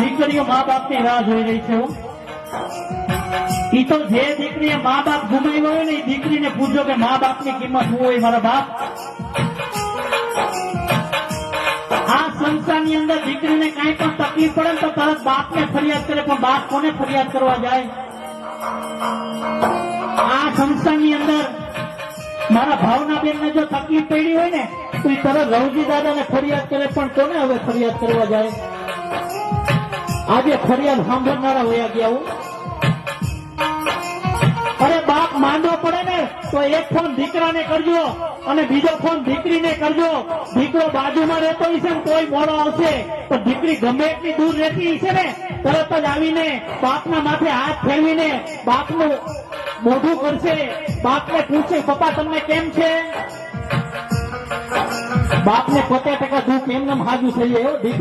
દીકરીઓ મા બાપની રાહ જોઈ રહી છે. ઈ તો જે દીકરીએ મા બાપ ગુમાવ્યા હોય ને એ દીકરીને પૂછો કે મા બાપની કિંમત શું હોય મારા બાપ. આ સંસારની અંદર દીકરીને કાંઈ પણ તકલીફ પડે ને તો તરત બાપને ફરિયાદ કરે, પણ બાપ કોને ફરિયાદ કરવા જાય? આ સંસારની અંદર મારા ભાવનાબેન ને જો તકલીફ પડી હોય ને તો એ તરત રવજી દાદાને ફરિયાદ કરે, પણ કોને હવે ફરિયાદ કરવા જાય? આજે ફરિયાદ સાંભળનારા વયા ગયા હું. અરે બાપ માંદો પડે ને તો એક ફોન દીકરાને કરજો અને બીજો ફોન દીકરીને કરજો. દીકરો બાજુમાં રહેતો હશે ને તોય મોડો આવશે, પણ દીકરી ગમે એટલી દૂર રહેતી હશે ને તરત જ આવીને બાપના માથે હાથ ફેરવીને બાપનું મોઢું કરશે, બાપને પૂછે પપ્પા તમને કેમ છે? બાપને 50% દુઃખ એમને હાજુ થઈ જાય. દીકરી